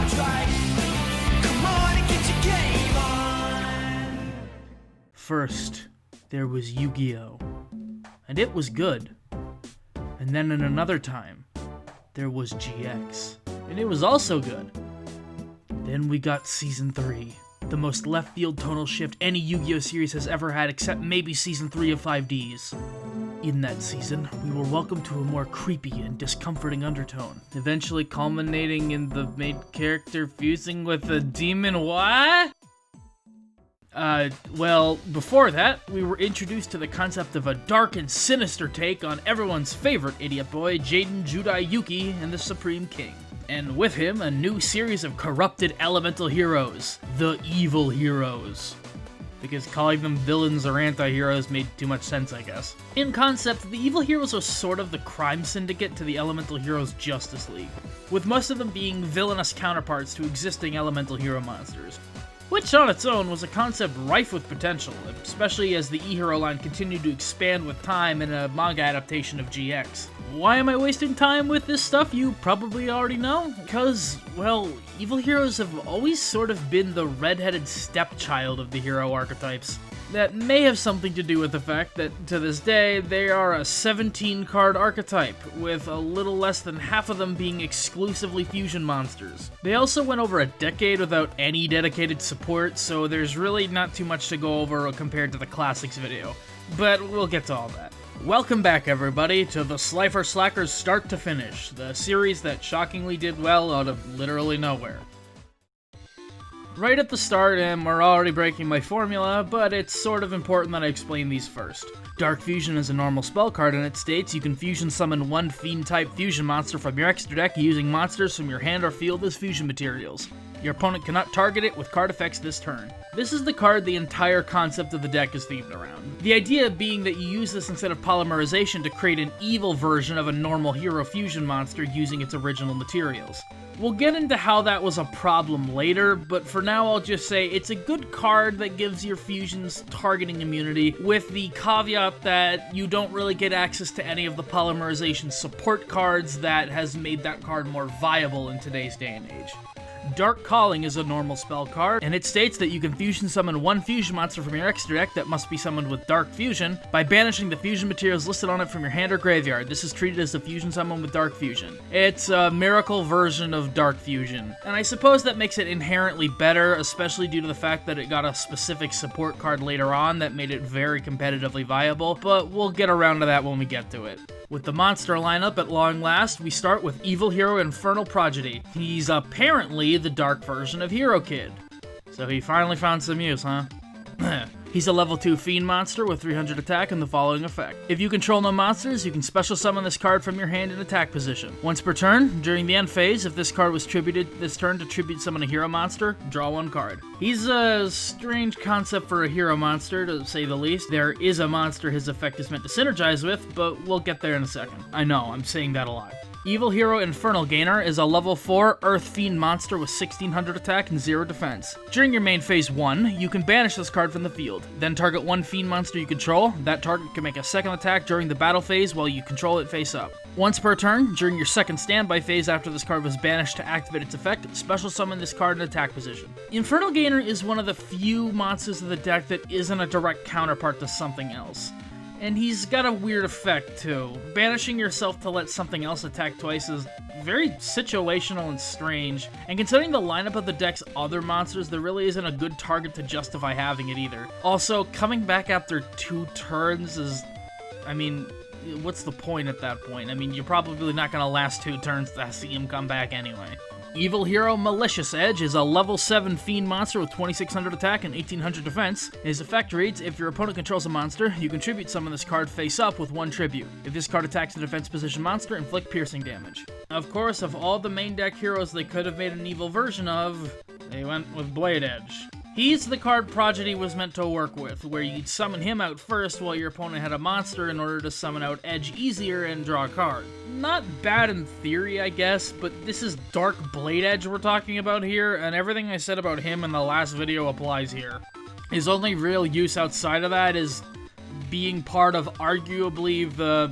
cards right. Come on and get your game on. First, there was Yu-Gi-Oh! And it was good. And then in another time, there was GX. And it was also good. Then we got Season 3. The most left field tonal shift any Yu-Gi-Oh! Series has ever had except maybe Season 3 of 5Ds. In that season, we were welcomed to a more creepy and discomforting undertone, eventually culminating in the main character fusing with a demon. What? Well, before that, we were introduced to the concept of a dark and sinister take on everyone's favorite idiot boy, Jaden Judai Yuki and the Supreme King. And with him, a new series of corrupted elemental heroes, the Evil Heroes. Because calling them villains or anti-heroes made too much sense, I guess. In concept, the Evil Heroes are sort of the crime syndicate to the Elemental Heroes Justice League, with most of them being villainous counterparts to existing Elemental Hero monsters. Which on its own was a concept rife with potential, especially as the E-Hero line continued to expand with time in a manga adaptation of GX. Why am I wasting time with this stuff? You probably already know. Because, well, Evil Heroes have always sort of been the red-headed stepchild of the hero archetypes. That may have something to do with the fact that, to this day, they are a 17-card archetype, with a little less than half of them being exclusively fusion monsters. They also went over a decade without any dedicated support, so there's really not too much to go over compared to the Classics video. But we'll get to all that. Welcome back, everybody, to TheSliferSlacker's Start to Finish, the series that shockingly did well out of literally nowhere. Right at the start, and we're already breaking my formula, but it's sort of important that I explain these first. Dark Fusion is a normal spell card, and it states you can fusion summon one Fiend-type fusion monster from your extra deck using monsters from your hand or field as fusion materials. Your opponent cannot target it with card effects this turn. This is the card the entire concept of the deck is themed around. The idea being that you use this instead of polymerization to create an evil version of a normal hero fusion monster using its original materials. We'll get into how that was a problem later, but for now I'll just say it's a good card that gives your fusions targeting immunity, with the caveat that you don't really get access to any of the polymerization support cards that has made that card more viable in today's day and age. Dark Calling is a normal spell card, and it states that you can fusion summon one fusion monster from your extra deck that must be summoned with Dark Fusion by banishing the fusion materials listed on it from your hand or graveyard. This is treated as a fusion summon with Dark Fusion. It's a miracle version of Dark Fusion, and I suppose that makes it inherently better, especially due to the fact that it got a specific support card later on that made it very competitively viable, but we'll get around to that when we get to it. With the monster lineup at long last, we start with Evil Hero Infernal Prodigy. He's apparently the dark version of Hero Kid. So he finally found some use, huh? He's a level 2 Fiend monster with 300 attack and the following effect. If you control no monsters, you can special summon this card from your hand in attack position. Once per turn, during the end phase, if this card was tributed this turn to tribute summon a hero monster, draw one card. He's a strange concept for a hero monster, to say the least. There is a monster his effect is meant to synergize with, but we'll get there in a second. I know, I'm saying that a lot. Evil Hero Infernal Gainer is a level 4 Earth Fiend monster with 1600 attack and 0 defense. During your main phase 1, you can banish this card from the field. Then target one Fiend monster you control. That target can make a second attack during the battle phase while you control it face up. Once per turn, during your second standby phase after this card was banished to activate its effect, special summon this card in attack position. Infernal Gainer is one of the few monsters of the deck that isn't a direct counterpart to something else. And he's got a weird effect, too. Banishing yourself to let something else attack twice is very situational and strange. And considering the lineup of the deck's other monsters, there really isn't a good target to justify having it either. Also, coming back after 2 turns is... I mean, what's the point at that point? I mean, you're probably not gonna last 2 turns to see him come back anyway. Evil Hero Malicious Edge is a level 7 Fiend monster with 2600 attack and 1800 defense. His effect reads, if your opponent controls a monster, you contribute summon this card face up with 1 tribute. If this card attacks a defense position monster, inflict piercing damage. Of course, of all the main deck heroes they could have made an evil version of, they went with Blade Edge. He's the card Prodigy was meant to work with, where you'd summon him out first while your opponent had a monster in order to summon out Edge easier and draw a card. Not bad in theory, I guess, but this is Dark Blade Edge we're talking about here, and everything I said about him in the last video applies here. His only real use outside of that is being part of arguably the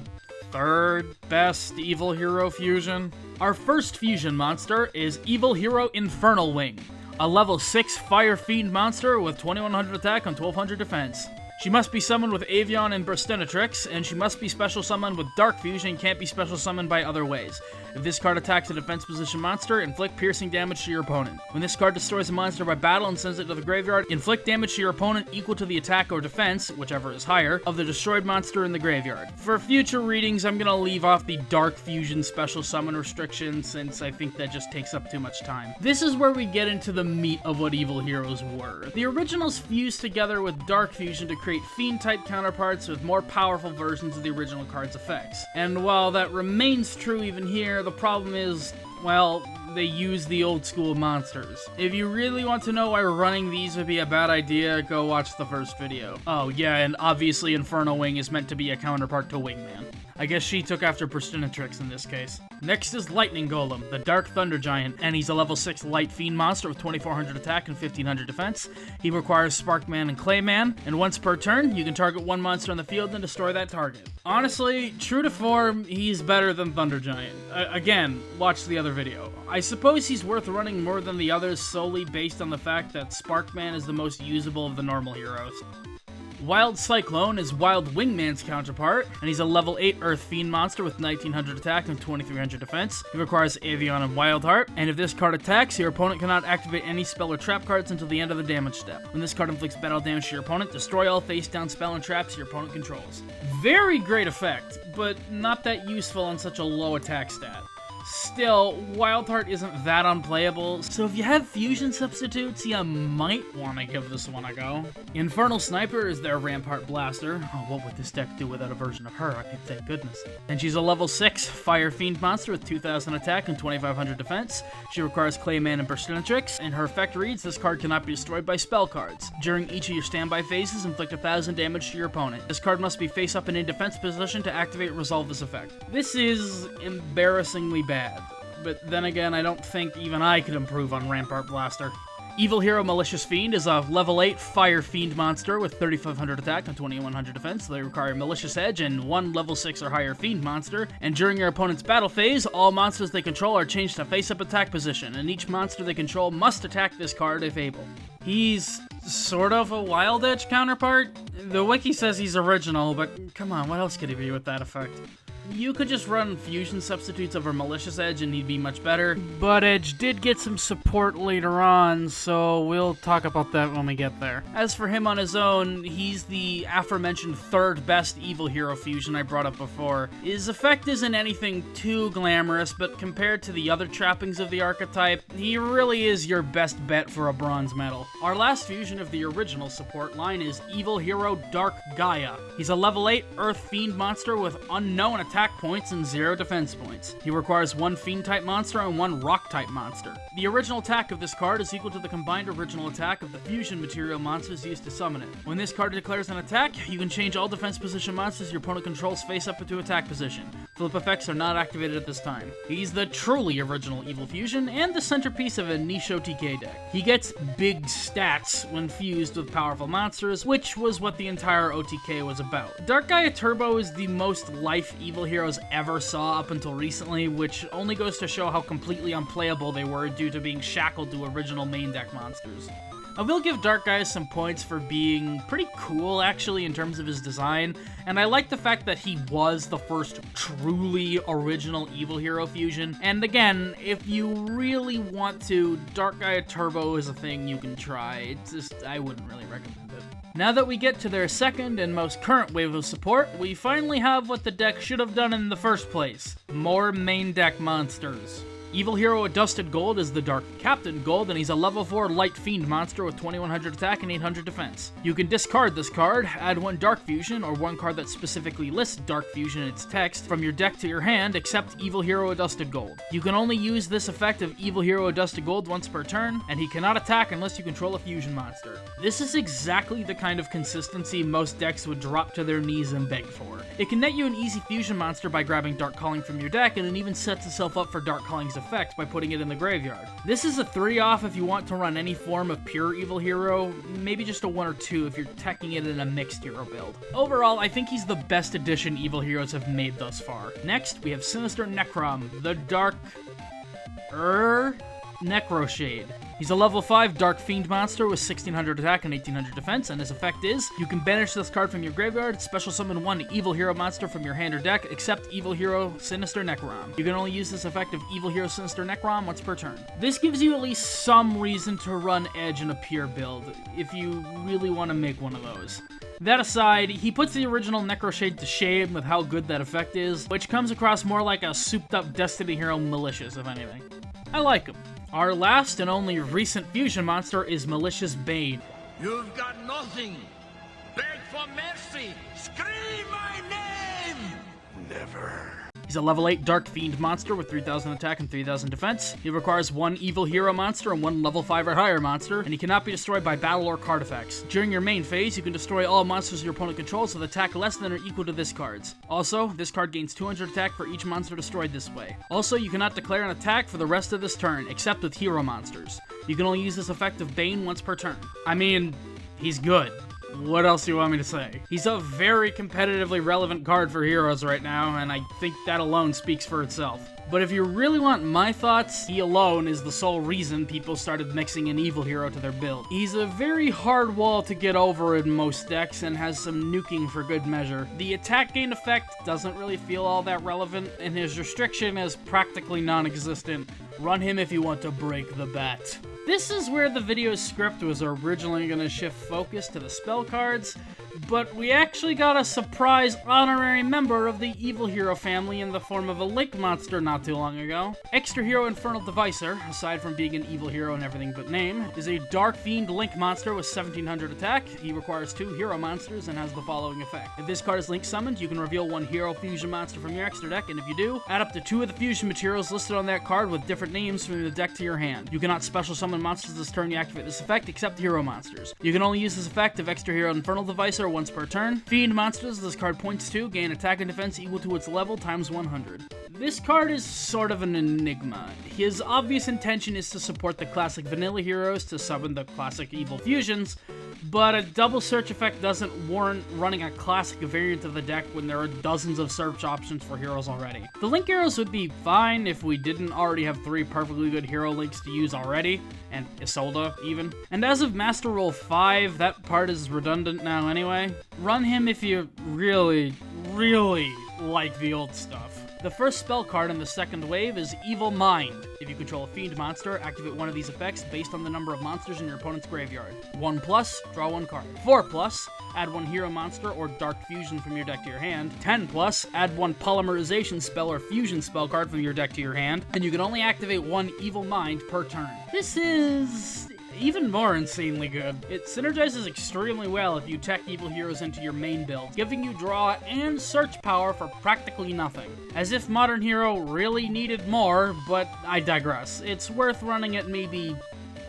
third best evil hero fusion. Our first fusion monster is Evil Hero Infernal Wing, a level 6 Fire Fiend monster with 2100 attack and 1200 defense. She must be summoned with Avion and Burstinatrix, and she must be special summoned with Dark Fusion and can't be special summoned by other ways. If this card attacks a defense position monster, inflict piercing damage to your opponent. When this card destroys a monster by battle and sends it to the graveyard, inflict damage to your opponent equal to the attack or defense, whichever is higher, of the destroyed monster in the graveyard. For future readings, I'm gonna leave off the Dark Fusion special summon restriction since I think that just takes up too much time. This is where we get into the meat of what evil heroes were. The originals fused together with Dark Fusion to create Fiend-type counterparts with more powerful versions of the original card's effects. And while that remains true even here, the problem is, well, they use the old school monsters. If you really want to know why running these would be a bad idea, go watch the first video. Oh yeah, and obviously Infernal Wing is meant to be a counterpart to Wingman. I guess she took after Burstinatrix in this case. Next is Lightning Golem, the Dark Thunder Giant, and he's a level 6 Light Fiend monster with 2400 attack and 1500 defense. He requires Sparkman and Clayman, and once per turn, you can target one monster on the field and destroy that target. Honestly, true to form, he's better than Thunder Giant. Again, watch the other video. I suppose he's worth running more than the others solely based on the fact that Sparkman is the most usable of the normal heroes. Wild Cyclone is Wild Wingman's counterpart, and he's a level 8 Earth Fiend monster with 1900 attack and 2300 defense. He requires Avion and Wild Heart, and if this card attacks, your opponent cannot activate any spell or trap cards until the end of the damage step. When this card inflicts battle damage to your opponent, destroy all face-down spell and traps your opponent controls. Very great effect, but not that useful on such a low attack stat. Still, Wildheart isn't that unplayable, so if you have fusion substitutes, you might want to give this one a go. Infernal Sniper is their Rampart Blaster. Oh, what would this deck do without a version of her? I mean, thank goodness. And she's a level 6 Fire Fiend monster with 2000 attack and 2500 defense. She requires Clayman and Burstinatrix, and her effect reads, this card cannot be destroyed by spell cards. During each of your standby phases, inflict 1000 damage to your opponent. This card must be face up and in defense position to activate and resolve this effect. This is embarrassingly bad. But then again, I don't think even I could improve on Rampart Blaster. Evil Hero Malicious Fiend is a level 8 Fire Fiend monster with 3500 attack and 2100 defense. They require Malicious Edge and one level 6 or higher Fiend monster. And during your opponent's battle phase, all monsters they control are changed to face-up attack position, and each monster they control must attack this card if able. He's sort of a Wild Edge counterpart. The wiki says he's original, but come on, what else could he be with that effect? You could just run fusion substitutes over Malicious Edge and he'd be much better, but Edge did get some support later on, so we'll talk about that when we get there. As for him on his own, he's the aforementioned third best evil hero fusion I brought up before. His effect isn't anything too glamorous, but compared to the other trappings of the archetype, he really is your best bet for a bronze medal. Our last fusion of the original support line is Evil Hero Dark Gaia. He's a level 8 Earth Fiend monster with unknown attack points and 0 defense points. He requires one Fiend-type monster and one Rock-type monster. The original attack of this card is equal to the combined original attack of the fusion material monsters used to summon it. When this card declares an attack, you can change all defense position monsters your opponent controls face up into attack position. Flip effects are not activated at this time. He's the truly original evil fusion and the centerpiece of a niche OTK deck. He gets big stats when fused with powerful monsters, which was what the entire OTK was about. Dark Gaia Turbo is the most life evil heroes ever saw up until recently, which only goes to show how completely unplayable they were due to being shackled to original main deck monsters. I will give Dark Gaia some points for being pretty cool, actually, in terms of his design, and I like the fact that he was the first truly original evil hero fusion. And again, if you really want to, Dark Gaia Turbo is a thing you can try. It's just, I wouldn't really recommend it. Now that we get to their second and most current wave of support, we finally have what the deck should have done in the first place. More main deck monsters. Evil Hero Adusted Gold is the Dark Captain Gold, and he's a level 4 Light Fiend monster with 2100 attack and 800 defense. You can discard this card, add one Dark Fusion, or one card that specifically lists Dark Fusion in its text, from your deck to your hand, except Evil Hero Adusted Gold. You can only use this effect of Evil Hero Adusted Gold once per turn, and he cannot attack unless you control a fusion monster. This is exactly the kind of consistency most decks would drop to their knees and beg for. It can net you an easy fusion monster by grabbing Dark Calling from your deck, and it even sets itself up for Dark Calling's effect by putting it in the graveyard. This is a 3 off if you want to run any form of pure evil hero, maybe just a 1 or 2 if you're teching it in a mixed hero build. Overall, I think he's the best addition evil heroes have made thus far. Next, we have Sinister Necrom, the Dark Necroshade. He's a level 5 Dark Fiend monster with 1600 attack and 1800 defense, and his effect is, you can banish this card from your graveyard, special summon 1 evil hero monster from your hand or deck, except evil hero Sinister Necrom. You can only use this effect of evil hero Sinister Necrom once per turn. This gives you at least some reason to run Edge in a pure build, if you really want to make one of those. That aside, he puts the original Necroshade to shame with how good that effect is, which comes across more like a souped-up Destiny hero Malicious, if anything. I like him. Our last and only recent fusion monster is Malicious Bane. You've got nothing. Beg for mercy. Scream my name. Never. He's a level 8 Dark Fiend monster with 3000 attack and 3000 defense. He requires 1 evil hero monster and 1 level 5 or higher monster, and he cannot be destroyed by battle or card effects. During your main phase, you can destroy all monsters your opponent controls with attack less than or equal to this card's. Also, this card gains 200 attack for each monster destroyed this way. Also, you cannot declare an attack for the rest of this turn, except with hero monsters. You can only use this effect of Bane once per turn. I mean, he's good. What else do you want me to say? He's a very competitively relevant card for heroes right now, and I think that alone speaks for itself. But if you really want my thoughts, he alone is the sole reason people started mixing an evil hero to their build. He's a very hard wall to get over in most decks and has some nuking for good measure. The attack gain effect doesn't really feel all that relevant, and his restriction is practically non-existent. Run him if you want to break the bat. This is where the video's script was originally going to shift focus to the spell cards, but we actually got a surprise honorary member of the evil hero family in the form of a Link monster not too long ago. Extra Hero Infernal Devicer, aside from being an evil hero in everything but name, is a Dark Fiend Link monster with 1700 attack. He requires 2 hero monsters and has the following effect. If this card is Link summoned, you can reveal 1 hero fusion monster from your extra deck, and if you do, add up to 2 of the fusion materials listed on that card with different names from the deck to your hand. You cannot special summon monsters this turn you activate this effect, except hero monsters. You can only use this effect of Extra Hero Infernal Devicer once per turn. Fiend monsters this card points to gain attack and defense equal to its level times 100. This card is sort of an enigma. His obvious intention is to support the classic vanilla heroes to summon the classic evil fusions, but a double search effect doesn't warrant running a classic variant of the deck when there are dozens of search options for heroes already. The Link heroes would be fine if we didn't already have 3 perfectly good hero links to use already, and Isolde even. And as of Master Roll 5, that part is redundant now anyway. Run him if you really, really like the old stuff. The first spell card in the second wave is Evil Mind. If you control a Fiend monster, activate one of these effects based on the number of monsters in your opponent's graveyard. 1+, draw 1 card. 4+, add 1 hero monster or Dark Fusion from your deck to your hand. 10+, add 1 Polymerization spell or Fusion spell card from your deck to your hand. And you can only activate 1 Evil Mind per turn. This is even more insanely good. It synergizes extremely well if you tech evil heroes into your main build, giving you draw and search power for practically nothing. As if Modern Hero really needed more, but I digress. It's worth running at maybe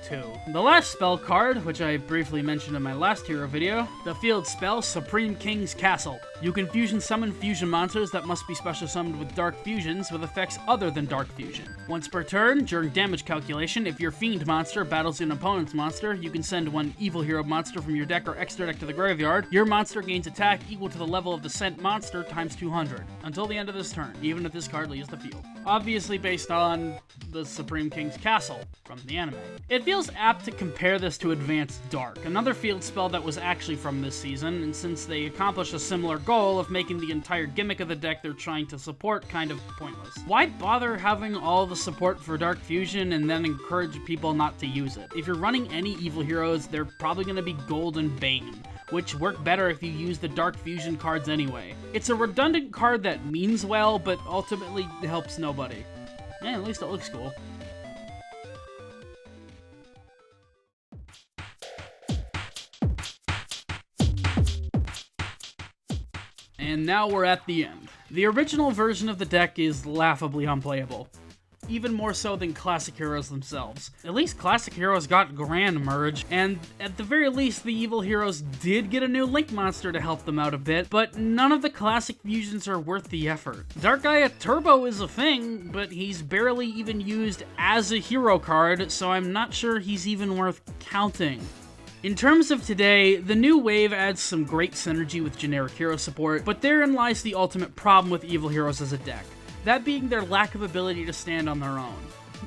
2. The last spell card, which I briefly mentioned in my last hero video, the field spell Supreme King's Castle. You can fusion summon fusion monsters that must be special summoned with Dark Fusions with effects other than Dark Fusion. Once per turn, during damage calculation, if your Fiend monster battles an opponent's monster, you can send 1 evil hero monster from your deck or extra deck to the graveyard. Your monster gains attack equal to the level of the sent monster times 200, until the end of this turn, even if this card leaves the field. Obviously based on the Supreme King's Castle from the anime. It feels apt to compare this to Advanced Dark, another field spell that was actually from this season, and since they accomplished a similar goal of making the entire gimmick of the deck they're trying to support kind of pointless. Why bother having all the support for Dark Fusion and then encourage people not to use it? If you're running any evil heroes, they're probably going to be Gold and Bane, which work better if you use the Dark Fusion cards anyway. It's a redundant card that means well, but ultimately helps nobody. Yeah, at least it looks cool. And now we're at the end. The original version of the deck is laughably unplayable. even more so than classic heroes themselves. At least classic heroes got Grand Merge, and at the very least the evil heroes did get a new Link monster to help them out a bit, but none of the classic fusions are worth the effort. Dark Gaia Turbo is a thing, but he's barely even used as a hero card, so I'm not sure he's even worth counting. In terms of today, the new wave adds some great synergy with generic hero support, but therein lies the ultimate problem with evil heroes as a deck, that being their lack of ability to stand on their own.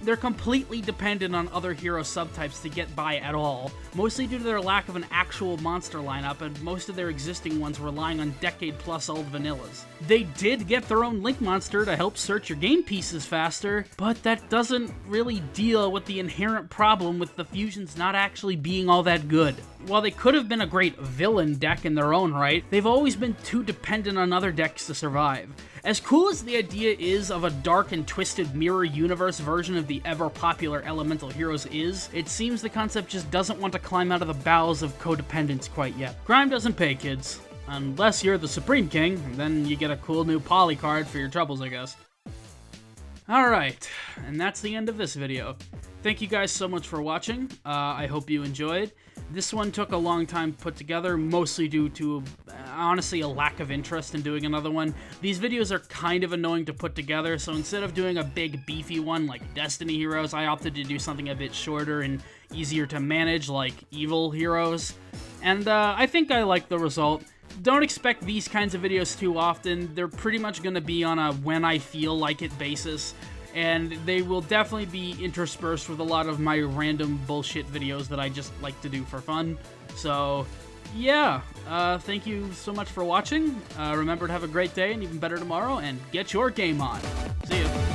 They're completely dependent on other hero subtypes to get by at all, mostly due to their lack of an actual monster lineup and most of their existing ones relying on decade-plus old vanillas. They did get their own Link monster to help search your game pieces faster, but that doesn't really deal with the inherent problem with the fusions not actually being all that good. While they could have been a great villain deck in their own right, they've always been too dependent on other decks to survive. As cool as the idea is of a dark and twisted mirror universe version of the ever-popular elemental heroes is, it seems the concept just doesn't want to climb out of the bowels of codependence quite yet. Crime doesn't pay, kids. Unless you're the Supreme King, then you get a cool new poly card for your troubles, I guess. Alright, and that's the end of this video. Thank you guys so much for watching. I hope you enjoyed. This one took a long time to put together, mostly due to, honestly, a lack of interest in doing another one. These videos are kind of annoying to put together, so instead of doing a big beefy one like Destiny Heroes, I opted to do something a bit shorter and easier to manage like Evil Heroes. And I think I like the result. Don't expect these kinds of videos too often. They're pretty much going to be on a when I feel like it basis, and they will definitely be interspersed with a lot of my random bullshit videos that I just like to do for fun. So, yeah, thank you so much for watching. Remember to have a great day and even better tomorrow, and get your game on. See ya.